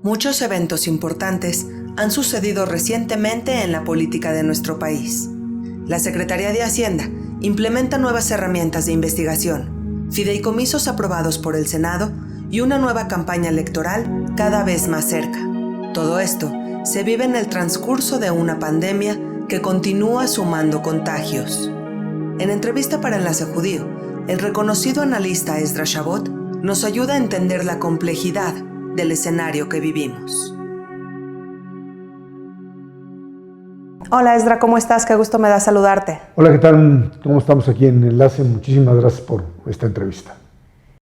Muchos eventos importantes han sucedido recientemente en la política de nuestro país. La Secretaría de Hacienda implementa nuevas herramientas de investigación, fideicomisos aprobados por el Senado y una nueva campaña electoral cada vez más cerca. Todo esto se vive en el transcurso de una pandemia que continúa sumando contagios. En entrevista para Enlace Judío, el reconocido analista Esdra Shabot nos ayuda a entender la complejidad del escenario que vivimos. Hola Esdra, ¿cómo estás? Qué gusto me da saludarte. Hola, ¿qué tal? ¿Cómo estamos aquí en Enlace? Muchísimas gracias por esta entrevista.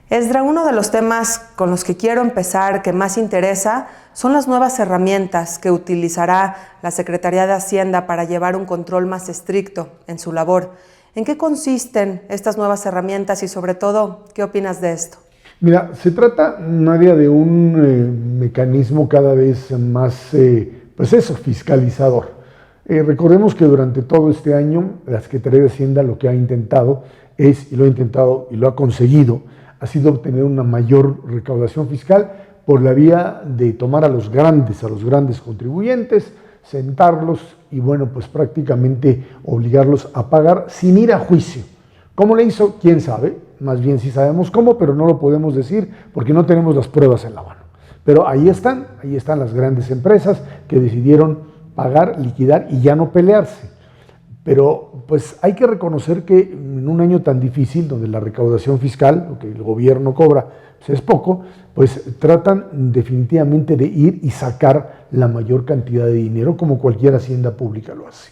Esdra, uno de los temas con los que quiero empezar, que más interesa, son las nuevas herramientas que utilizará la Secretaría de Hacienda para llevar un control más estricto en su labor. ¿En qué consisten estas nuevas herramientas y sobre todo, qué opinas de esto? Mira, se trata, Nadia, de un mecanismo cada vez más, fiscalizador. Recordemos que durante todo este año la Secretaría de Hacienda lo que ha intentado es, y lo ha conseguido, ha sido obtener una mayor recaudación fiscal por la vía de tomar a los grandes contribuyentes, sentarlos y prácticamente obligarlos a pagar sin ir a juicio. ¿Cómo le hizo? ¿Quién sabe? Más bien sí sabemos cómo, pero no lo podemos decir porque no tenemos las pruebas en la mano. Pero ahí están las grandes empresas que decidieron pagar, liquidar y ya no pelearse. Pero pues hay que reconocer que en un año tan difícil, donde la recaudación fiscal, lo que el gobierno cobra, es poco, pues tratan definitivamente de ir y sacar la mayor cantidad de dinero, como cualquier hacienda pública lo hace.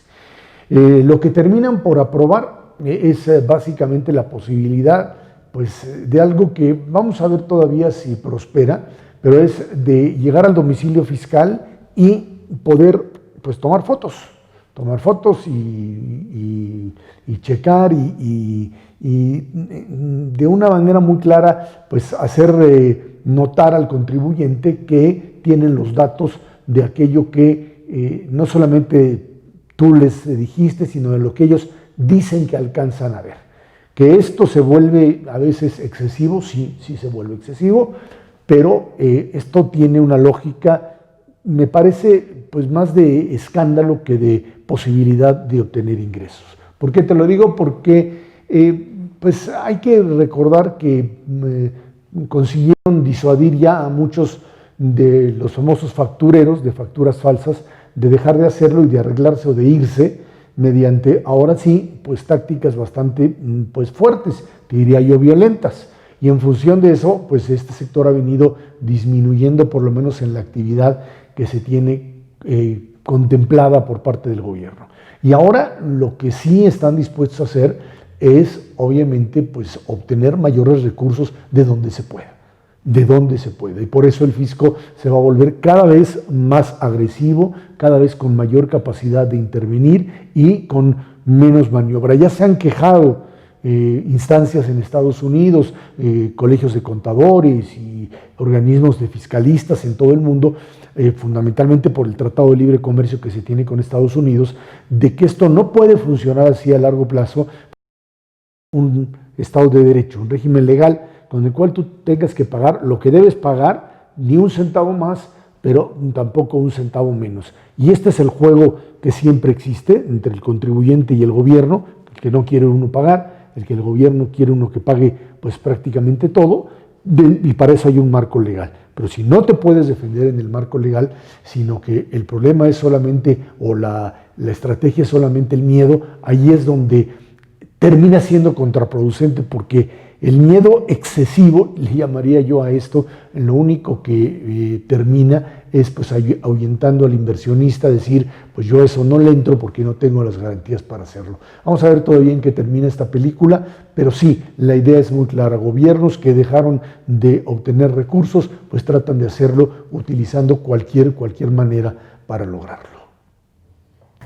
Lo que terminan por aprobar es básicamente la posibilidad de algo que vamos a ver todavía si prospera, pero es de llegar al domicilio fiscal y poder tomar fotos y checar y de una manera muy clara hacer notar al contribuyente que tienen los datos de aquello que no solamente tú les dijiste, sino de lo que ellos dicen que alcanzan a ver. Que esto se vuelve a veces excesivo, sí se vuelve excesivo, pero esto tiene una lógica, me parece, más de escándalo que de posibilidad de obtener ingresos. ¿Por qué te lo digo? Porque hay que recordar que consiguieron disuadir ya a muchos de los famosos factureros de facturas falsas de dejar de hacerlo y de arreglarse o de irse mediante, ahora sí, tácticas bastante fuertes, te diría yo violentas. Y en función de eso, este sector ha venido disminuyendo, por lo menos en la actividad que se tiene contemplada por parte del gobierno. Y ahora lo que sí están dispuestos a hacer es, obviamente, obtener mayores recursos de donde se pueda. Y por eso el fisco se va a volver cada vez más agresivo, cada vez con mayor capacidad de intervenir y con menos maniobra. Ya se han quejado instancias en Estados Unidos, colegios de contadores y organismos de fiscalistas en todo el mundo, fundamentalmente por el Tratado de Libre Comercio que se tiene con Estados Unidos, de que esto no puede funcionar así a largo plazo. Un Estado de Derecho, un régimen legal con el cual tú tengas que pagar lo que debes pagar, ni un centavo más, pero tampoco un centavo menos. Y este es el juego que siempre existe entre el contribuyente y el gobierno, el que no quiere uno pagar, el que el gobierno quiere uno que pague prácticamente todo, y para eso hay un marco legal. Pero si no te puedes defender en el marco legal, sino que el problema es solamente, o la estrategia es solamente el miedo, ahí es donde termina siendo contraproducente, porque el miedo excesivo, le llamaría yo a esto, lo único que termina es ahuyentando al inversionista, decir, yo eso no le entro porque no tengo las garantías para hacerlo. Vamos a ver todavía en qué termina esta película, pero sí, la idea es muy clara. Gobiernos que dejaron de obtener recursos, tratan de hacerlo utilizando cualquier manera para lograrlo.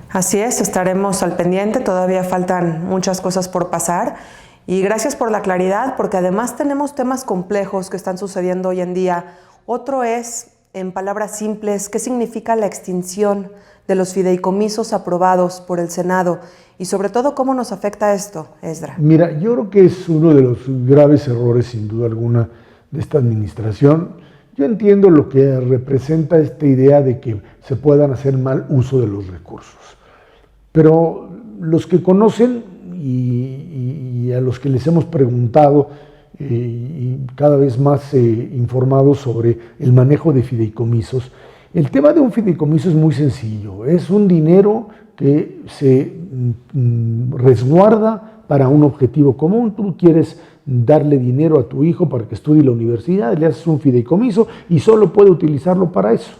Así es, estaremos al pendiente, todavía faltan muchas cosas por pasar. Y gracias por la claridad, porque además tenemos temas complejos que están sucediendo hoy en día. Otro es, en palabras simples, ¿qué significa la extinción de los fideicomisos aprobados por el Senado? Y sobre todo, ¿cómo nos afecta esto, Esdra? Mira, yo creo que es uno de los graves errores, sin duda alguna, de esta administración. Yo entiendo lo que representa esta idea de que se puedan hacer mal uso de los recursos, pero los que conocen y a los que les hemos preguntado y cada vez más informados sobre el manejo de fideicomisos, el tema de un fideicomiso es muy sencillo, es un dinero que se resguarda para un objetivo común. Tú quieres darle dinero a tu hijo para que estudie en la universidad, le haces un fideicomiso y solo puede utilizarlo para eso,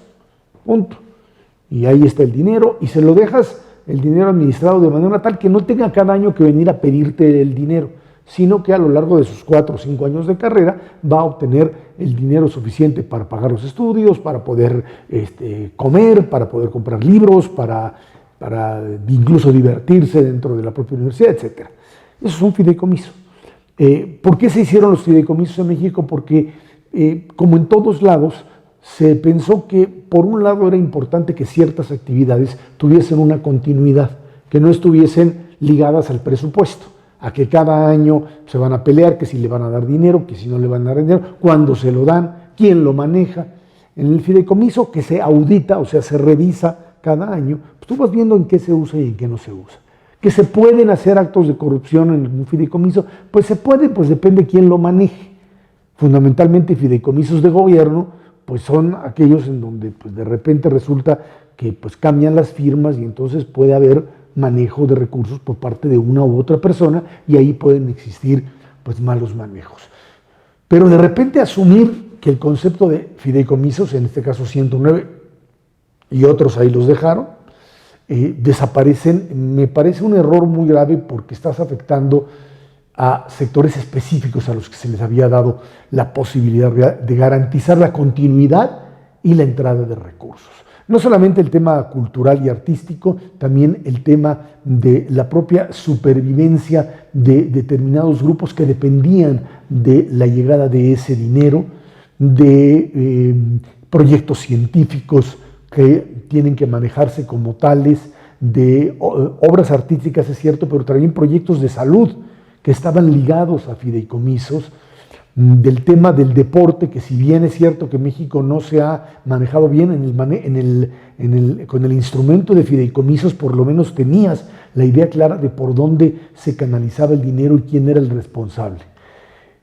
punto. Y ahí está el dinero y se lo dejas el dinero administrado de manera tal que no tenga cada año que venir a pedirte el dinero, sino que a lo largo de sus 4 o 5 años de carrera va a obtener el dinero suficiente para pagar los estudios, para poder comer, para poder comprar libros, para incluso divertirse dentro de la propia universidad, etc. Eso es un fideicomiso. ¿Por qué se hicieron los fideicomisos en México? Porque, como en todos lados, se pensó que por un lado era importante que ciertas actividades tuviesen una continuidad, que no estuviesen ligadas al presupuesto, a que cada año se van a pelear, que si le van a dar dinero, que si no le van a dar dinero, cuándo se lo dan, quién lo maneja. En el fideicomiso, que se audita, o sea, se revisa cada año, pues tú vas viendo en qué se usa y en qué no se usa. Que se pueden hacer actos de corrupción en un fideicomiso, pues se puede, pues depende de quién lo maneje. Fundamentalmente fideicomisos de gobierno, pues son aquellos en donde pues de repente resulta que pues cambian las firmas y entonces puede haber manejo de recursos por parte de una u otra persona y ahí pueden existir pues malos manejos. Pero de repente asumir que el concepto de fideicomisos, en este caso 109 y otros ahí los dejaron, desaparecen, me parece un error muy grave porque estás afectando a sectores específicos a los que se les había dado la posibilidad de garantizar la continuidad y la entrada de recursos. No solamente el tema cultural y artístico, también el tema de la propia supervivencia de determinados grupos que dependían de la llegada de ese dinero, de proyectos científicos que tienen que manejarse como tales, de obras artísticas, es cierto, pero también proyectos de salud que estaban ligados a fideicomisos, del tema del deporte, que si bien es cierto que México no se ha manejado bien con el instrumento de fideicomisos, por lo menos tenías la idea clara de por dónde se canalizaba el dinero y quién era el responsable.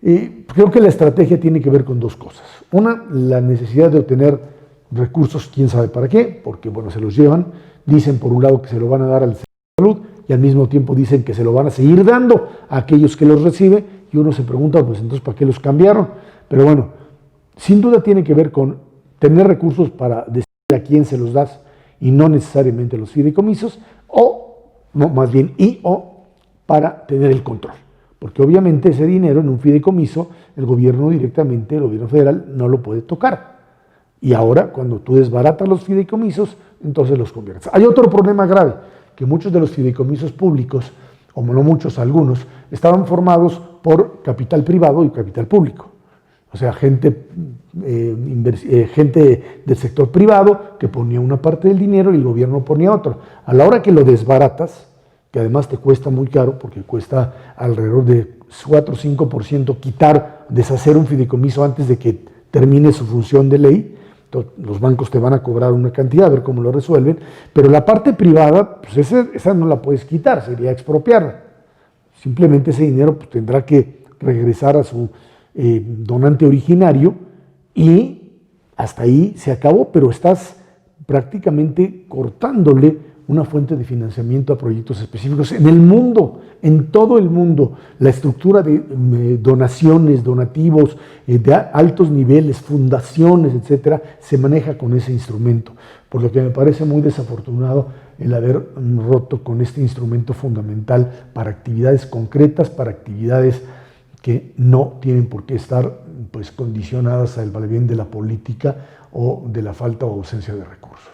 Creo que la estrategia tiene que ver con dos cosas. Una, la necesidad de obtener recursos, quién sabe para qué, porque bueno, se los llevan, dicen por un lado que se lo van a dar al sector de salud, y al mismo tiempo dicen que se lo van a seguir dando a aquellos que los reciben, y uno se pregunta, pues entonces, ¿para qué los cambiaron? Pero bueno, sin duda tiene que ver con tener recursos para decir a quién se los das, y no necesariamente los fideicomisos, o para tener el control. Porque obviamente ese dinero en un fideicomiso, el gobierno directamente, el gobierno federal, no lo puede tocar. Y ahora, cuando tú desbaratas los fideicomisos, entonces los conviertes. Hay otro problema grave, que muchos de los fideicomisos públicos, o no muchos, algunos, estaban formados por capital privado y capital público. O sea, gente del sector privado que ponía una parte del dinero y el gobierno ponía otro. A la hora que lo desbaratas, que además te cuesta muy caro, porque cuesta alrededor de 4 o 5% deshacer un fideicomiso antes de que termine su función de ley. Los bancos te van a cobrar una cantidad, a ver cómo lo resuelven, pero la parte privada, pues esa no la puedes quitar, sería expropiarla. Simplemente ese dinero pues, tendrá que regresar a su donante originario y hasta ahí se acabó, pero estás prácticamente cortándole una fuente de financiamiento a proyectos específicos en el mundo, en todo el mundo. La estructura de donaciones, donativos, de altos niveles, fundaciones, etcétera, se maneja con ese instrumento, por lo que me parece muy desafortunado el haber roto con este instrumento fundamental para actividades concretas, para actividades que no tienen por qué estar pues, condicionadas al vaivén de la política o de la falta o ausencia de recursos.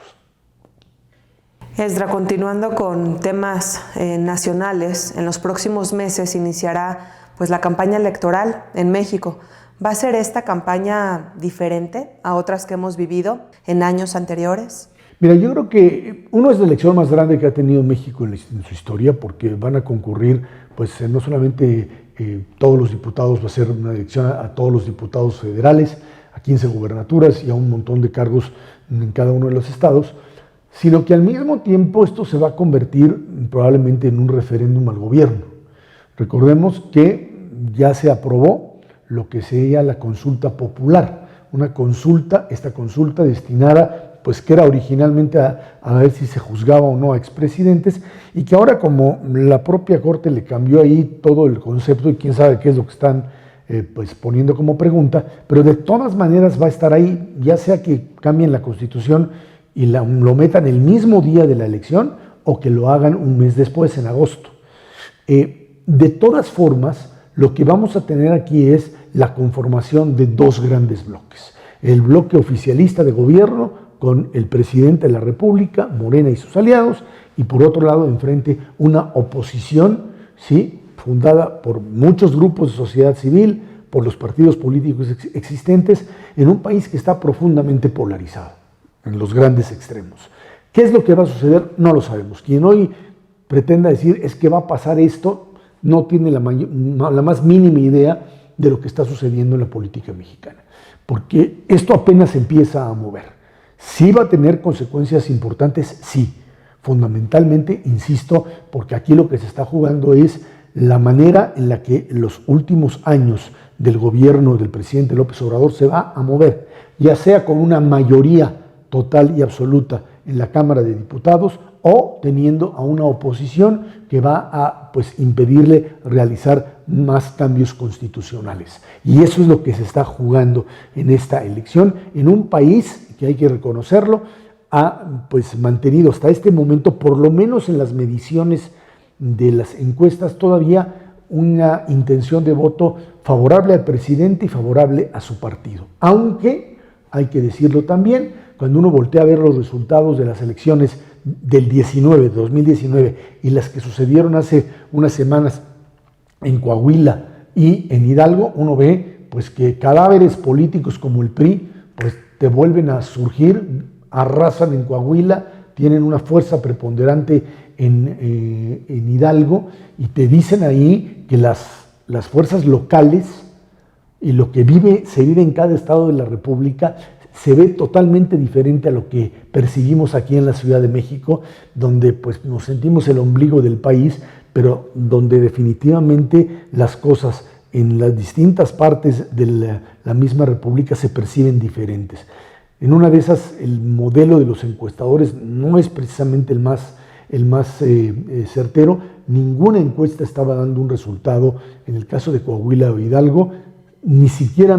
Esdra, continuando con temas nacionales, en los próximos meses iniciará pues, la campaña electoral en México. ¿Va a ser esta campaña diferente a otras que hemos vivido en años anteriores? Mira, yo creo que uno es la elección más grande que ha tenido México en su historia, porque van a concurrir, pues no solamente todos los diputados, va a ser una elección a todos los diputados federales, a 15 gubernaturas y a un montón de cargos en cada uno de los estados, sino que al mismo tiempo esto se va a convertir probablemente en un referéndum al gobierno. Recordemos que ya se aprobó lo que sería la consulta popular, esta consulta destinada, pues que era originalmente a ver si se juzgaba o no a expresidentes, y que ahora, como la propia Corte le cambió ahí todo el concepto y quién sabe qué es lo que están pues poniendo como pregunta, pero de todas maneras va a estar ahí, ya sea que cambien la Constitución y lo metan el mismo día de la elección o que lo hagan un mes después, en agosto. De todas formas, lo que vamos a tener aquí es la conformación de dos grandes bloques. El bloque oficialista de gobierno con el presidente de la República, Morena y sus aliados, y por otro lado, enfrente, una oposición, ¿sí?, fundada por muchos grupos de sociedad civil, por los partidos políticos existentes, en un país que está profundamente polarizado, en los grandes extremos. ¿Qué es lo que va a suceder? No lo sabemos. Quien hoy pretenda decir es que va a pasar esto, no tiene la más mínima idea de lo que está sucediendo en la política mexicana, porque esto apenas empieza a mover. Sí va a tener consecuencias importantes, sí, fundamentalmente, insisto, porque aquí lo que se está jugando es la manera en la que los últimos años del gobierno del presidente López Obrador se va a mover, ya sea con una mayoría total y absoluta en la Cámara de Diputados o teniendo a una oposición que va a pues, impedirle realizar más cambios constitucionales. Y eso es lo que se está jugando en esta elección, en un país que hay que reconocerlo, ha pues, mantenido hasta este momento, por lo menos en las mediciones de las encuestas, todavía una intención de voto favorable al presidente y favorable a su partido. Aunque, hay que decirlo también, cuando uno voltea a ver los resultados de las elecciones del 2019 y las que sucedieron hace unas semanas en Coahuila y en Hidalgo, uno ve pues, que cadáveres políticos como el PRI pues, te vuelven a surgir, arrasan en Coahuila, tienen una fuerza preponderante en Hidalgo y te dicen ahí que las fuerzas locales y lo que se vive en cada estado de la República se ve totalmente diferente a lo que percibimos aquí en la Ciudad de México, donde pues, nos sentimos el ombligo del país, pero donde definitivamente las cosas en las distintas partes de la misma República se perciben diferentes. En una de esas, el modelo de los encuestadores no es precisamente el más certero. Ninguna encuesta estaba dando un resultado, en el caso de Coahuila o Hidalgo, ni siquiera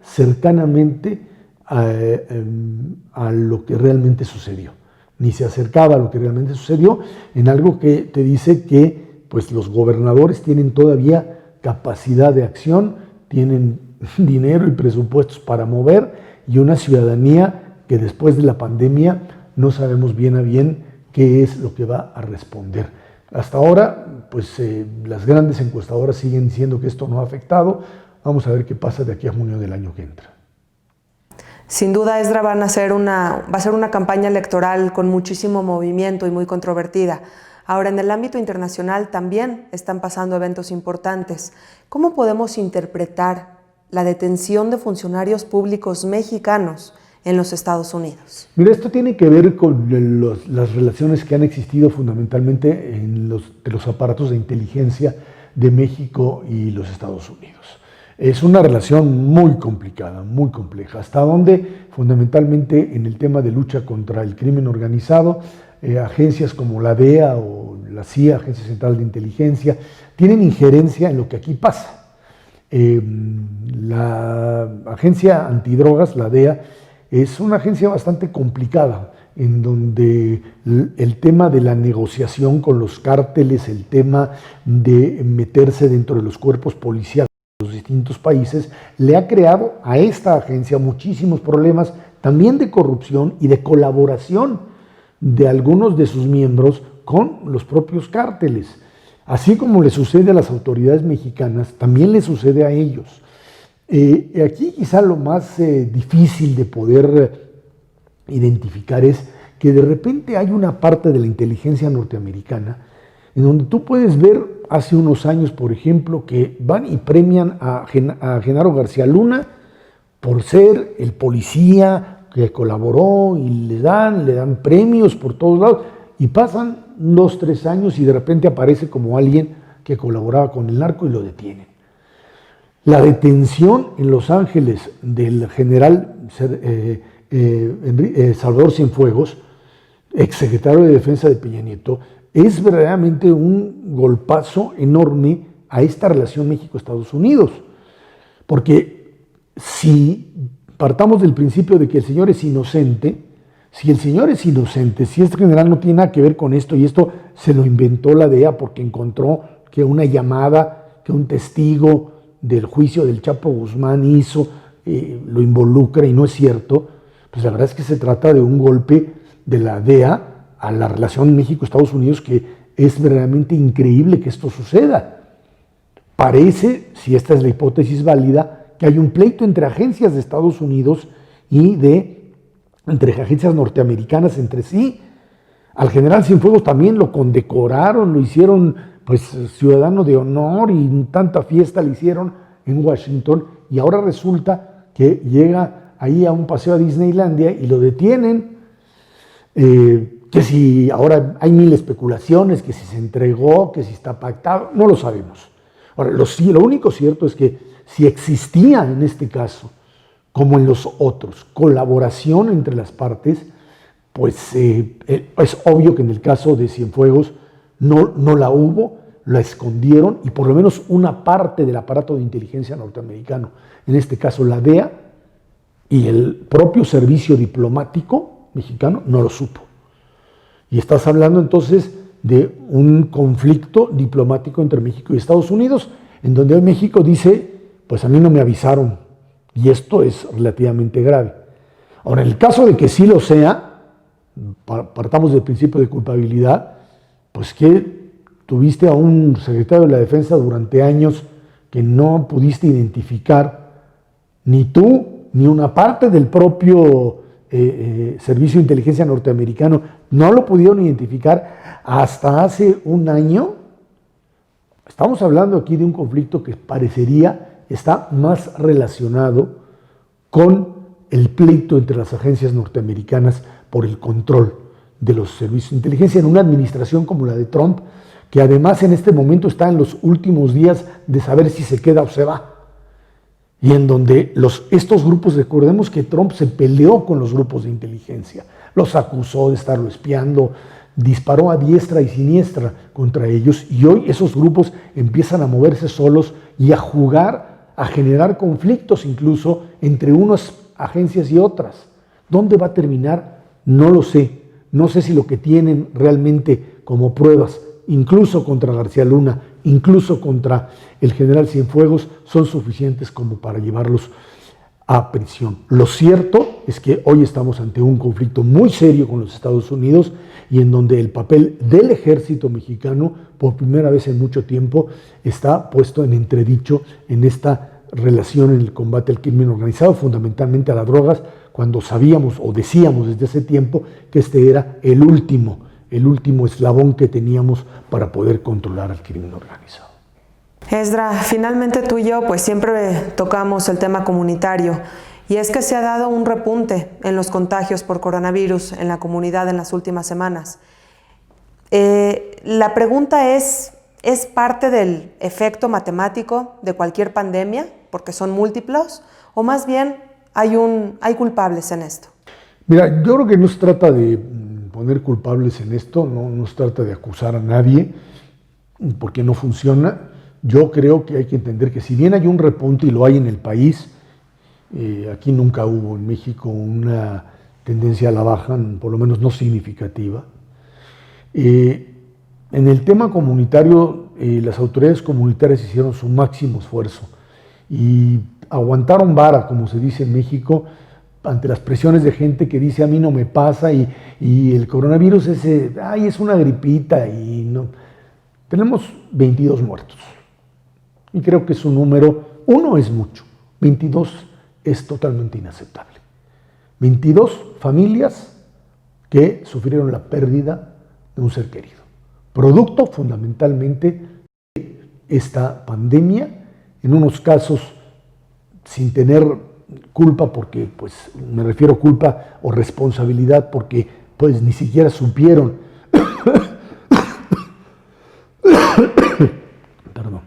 cercanamente a lo que realmente sucedió, ni se acercaba a lo que realmente sucedió, en algo que te dice que pues, los gobernadores tienen todavía capacidad de acción, tienen dinero y presupuestos para mover, y una ciudadanía que después de la pandemia no sabemos bien a bien qué es lo que va a responder. Hasta ahora, pues las grandes encuestadoras siguen diciendo que esto no ha afectado. Vamos a ver qué pasa de aquí a junio del año que entra. Sin duda, Esdra, va a ser una campaña electoral con muchísimo movimiento y muy controvertida. Ahora, en el ámbito internacional también están pasando eventos importantes. ¿Cómo podemos interpretar la detención de funcionarios públicos mexicanos en los Estados Unidos? Mira, esto tiene que ver con las relaciones que han existido fundamentalmente entre los aparatos de inteligencia de México y los Estados Unidos. Es una relación muy complicada, muy compleja, hasta donde fundamentalmente en el tema de lucha contra el crimen organizado, agencias como la DEA o la CIA, Agencia Central de Inteligencia, tienen injerencia en lo que aquí pasa. La agencia antidrogas, la DEA, es una agencia bastante complicada, en donde el tema de la negociación con los cárteles, el tema de meterse dentro de los cuerpos policiales de los distintos países, le ha creado a esta agencia muchísimos problemas, también de corrupción y de colaboración de algunos de sus miembros con los propios cárteles. Así como le sucede a las autoridades mexicanas, también le sucede a ellos. Aquí quizá lo más difícil de poder identificar es que de repente hay una parte de la inteligencia norteamericana en donde tú puedes ver hace unos años, por ejemplo, que van y premian a Genaro García Luna por ser el policía que colaboró y le dan premios por todos lados, y pasan 2, 3 años y de repente aparece como alguien que colaboraba con el narco y lo detienen. La detención en Los Ángeles del general Salvador Cienfuegos, exsecretario de Defensa de Peña Nieto, es verdaderamente un golpazo enorme a esta relación México-Estados Unidos. Porque si partamos del principio de que el señor es inocente, si el señor es inocente, si este general no tiene nada que ver con esto, y esto se lo inventó la DEA porque encontró que una llamada, que un testigo del juicio del Chapo Guzmán hizo, lo involucra y no es cierto, pues la verdad es que se trata de un golpe de la DEA a la relación México-Estados Unidos, que es verdaderamente increíble que esto suceda. Parece, si esta es la hipótesis válida, que hay un pleito entre agencias de Estados Unidos y entre agencias norteamericanas entre sí. Al general Cienfuegos también lo condecoraron, lo hicieron pues ciudadano de honor y tanta fiesta le hicieron en Washington, y ahora resulta que llega ahí a un paseo a Disneylandia y lo detienen, que si ahora hay mil especulaciones, que si se entregó, que si está pactado, no lo sabemos. Ahora, lo único cierto es que si existía en este caso, como en los otros, colaboración entre las partes, pues es obvio que en el caso de Cienfuegos no la hubo, la escondieron, y por lo menos una parte del aparato de inteligencia norteamericano, en este caso la DEA, y el propio servicio diplomático mexicano no lo supo. Y estás hablando entonces de un conflicto diplomático entre México y Estados Unidos, en donde México dice, pues a mí no me avisaron, y esto es relativamente grave. Ahora, en el caso de que sí lo sea, partamos del principio de culpabilidad, pues que tuviste a un secretario de la Defensa durante años que no pudiste identificar, ni tú, ni una parte del propio Servicio de Inteligencia norteamericano, no lo pudieron identificar hasta hace un año. Estamos hablando aquí de un conflicto que parecería está más relacionado con el pleito entre las agencias norteamericanas por el control de los servicios de inteligencia en una administración como la de Trump, que además en este momento está en los últimos días de saber si se queda o se va. Y en donde estos grupos, recordemos que Trump se peleó con los grupos de inteligencia, los acusó de estarlo espiando, disparó a diestra y siniestra contra ellos, y hoy esos grupos empiezan a moverse solos y a jugar, a generar conflictos incluso entre unas agencias y otras. ¿Dónde va a terminar? No lo sé. No sé si lo que tienen realmente como pruebas, incluso contra García Luna, incluso contra el general Cienfuegos, son suficientes como para llevarlos a prisión. Lo cierto es que hoy estamos ante un conflicto muy serio con los Estados Unidos, y en donde el papel del ejército mexicano, por primera vez en mucho tiempo, está puesto en entredicho en esta relación en el combate al crimen organizado, fundamentalmente a las drogas, cuando sabíamos o decíamos desde hace tiempo que este era el último eslabón que teníamos para poder controlar al crimen organizado. Esdras, finalmente tú y yo pues siempre tocamos el tema comunitario, y es que se ha dado un repunte en los contagios por coronavirus en la comunidad en las últimas semanas. La pregunta ¿es parte del efecto matemático de cualquier pandemia, porque son múltiplos, o más bien hay culpables en esto? Mira, yo creo que no se trata de poner culpables en esto, no se trata de acusar a nadie, porque no funciona. Yo creo que hay que entender que si bien hay un repunte, y lo hay en el país, aquí nunca hubo en México una tendencia a la baja, por lo menos no significativa. En el tema comunitario, las autoridades comunitarias hicieron su máximo esfuerzo y aguantaron vara, como se dice en México, ante las presiones de gente que dice a mí no me pasa, y el coronavirus es una gripita, y no. Tenemos 22 muertos. Y creo que es un número, 1 es mucho, 22 es totalmente inaceptable. 22 familias que sufrieron la pérdida de un ser querido, producto fundamentalmente de esta pandemia, en unos casos sin tener culpa porque, pues me refiero a culpa o responsabilidad porque pues ni siquiera supieron, perdón,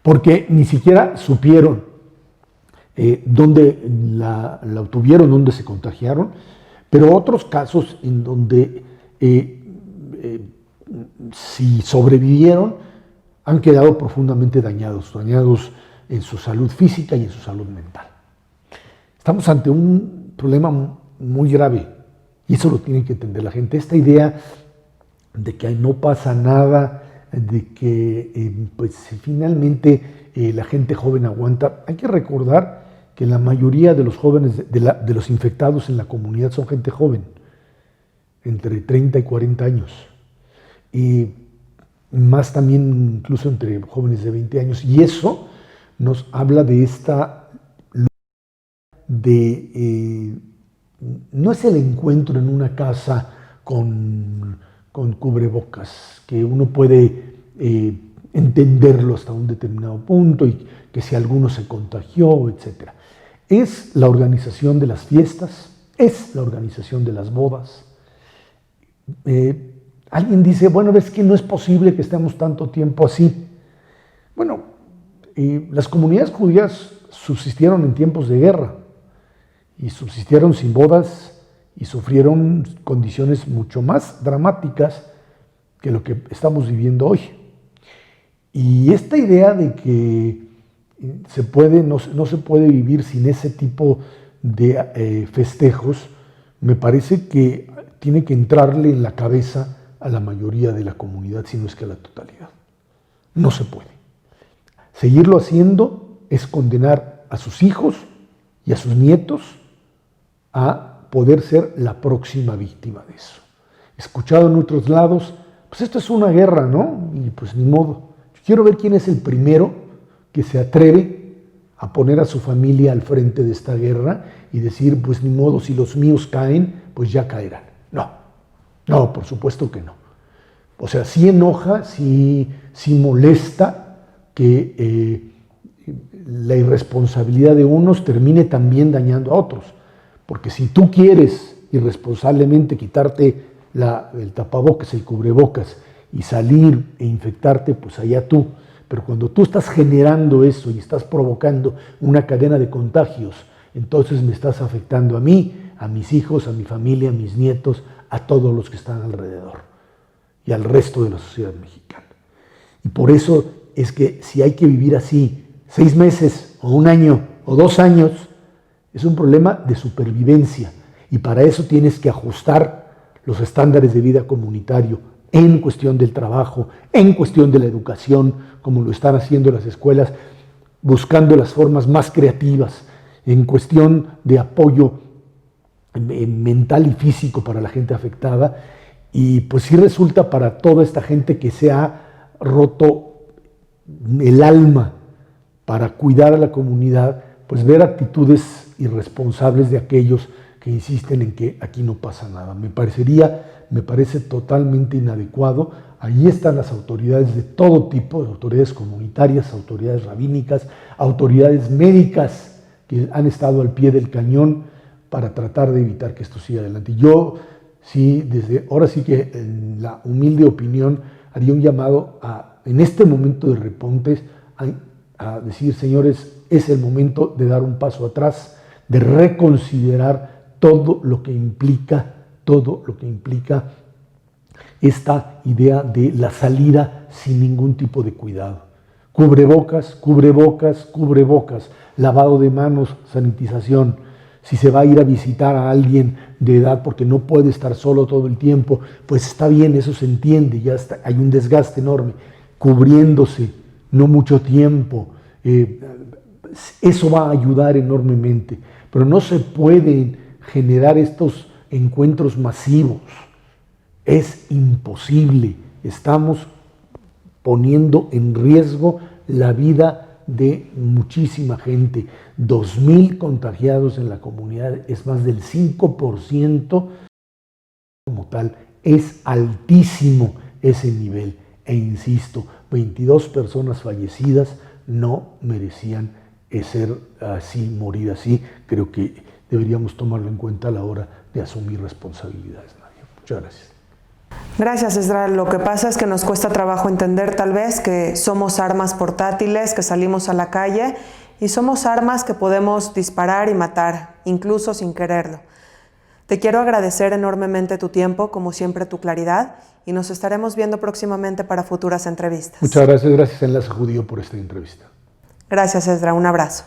porque ni siquiera supieron dónde la obtuvieron, dónde se contagiaron, pero otros casos en donde si sobrevivieron han quedado profundamente dañados en su salud física y en su salud mental. Estamos ante un problema muy grave y eso lo tiene que entender la gente. Esta idea de que no pasa nada, de que pues finalmente la gente joven aguanta. Hay que recordar que la mayoría de los jóvenes, de los infectados en la comunidad son gente joven, entre 30 y 40 años. Y más también incluso entre jóvenes de 20 años. Y eso nos habla de esta no es el encuentro en una casa con cubrebocas, que uno puede entenderlo hasta un determinado punto y que si alguno se contagió, etc. Es la organización de las fiestas, es la organización de las bodas. Alguien dice, bueno, es que no es posible que estemos tanto tiempo así. Bueno, las comunidades judías subsistieron en tiempos de guerra y subsistieron sin bodas y sufrieron condiciones mucho más dramáticas que lo que estamos viviendo hoy. Y esta idea de que no se puede vivir sin ese tipo de festejos, me parece que tiene que entrarle en la cabeza a la mayoría de la comunidad, si no es que a la totalidad. No se puede. Seguirlo haciendo es condenar a sus hijos y a sus nietos a poder ser la próxima víctima de eso. Escuchado en otros lados, pues esto es una guerra, ¿no? Y pues ni modo. Yo quiero ver quién es el primero que se atreve a poner a su familia al frente de esta guerra y decir, pues ni modo, si los míos caen, pues ya caerán. No, por supuesto que no. O sea, sí enoja, sí molesta que la irresponsabilidad de unos termine también dañando a otros. Porque si tú quieres irresponsablemente quitarte el tapabocas, el cubrebocas y salir e infectarte, pues allá tú. Pero cuando tú estás generando eso y estás provocando una cadena de contagios, entonces me estás afectando a mí, a mis hijos, a mi familia, a mis nietos, a todos los que están alrededor y al resto de la sociedad mexicana. Y por eso es que si hay que vivir así 6 meses o 1 año o 2 años, es un problema de supervivencia y para eso tienes que ajustar los estándares de vida comunitario en cuestión del trabajo, en cuestión de la educación, como lo están haciendo las escuelas, buscando las formas más creativas, en cuestión de apoyo mental y físico para la gente afectada. Y pues sí resulta para toda esta gente que se ha roto el alma para cuidar a la comunidad, pues ver actitudes irresponsables de aquellos que insisten en que aquí no pasa nada. Me parece totalmente inadecuado. Ahí están las autoridades de todo tipo, autoridades comunitarias, autoridades rabínicas, autoridades médicas que han estado al pie del cañón para tratar de evitar que esto siga adelante. Yo sí, ahora sí que en la humilde opinión haría un llamado en este momento de repuntes a decir, señores, es el momento de dar un paso atrás, de reconsiderar todo lo que implica esta idea de la salida sin ningún tipo de cuidado. Cubrebocas, lavado de manos, sanitización. Si se va a ir a visitar a alguien de edad porque no puede estar solo todo el tiempo, pues está bien, eso se entiende, hay un desgaste enorme. Cubriéndose, no mucho tiempo, eso va a ayudar enormemente. Pero no se pueden generar estos encuentros masivos. Es imposible. Estamos poniendo en riesgo la vida de muchísima gente. 2,000 contagiados en la comunidad, es más del 5% como tal. Es altísimo ese nivel. E insisto, 22 personas fallecidas no merecían ser así, morir así. Creo que deberíamos tomarlo en cuenta a la hora de asumir responsabilidades, Nadia. Muchas gracias. Gracias, Esdras. Lo que pasa es que nos cuesta trabajo entender tal vez que somos armas portátiles, que salimos a la calle y somos armas que podemos disparar y matar, incluso sin quererlo. Te quiero agradecer enormemente tu tiempo, como siempre tu claridad, y nos estaremos viendo próximamente para futuras entrevistas. Muchas gracias. Gracias, Enlace Judío, por esta entrevista. Gracias, Esdras. Un abrazo.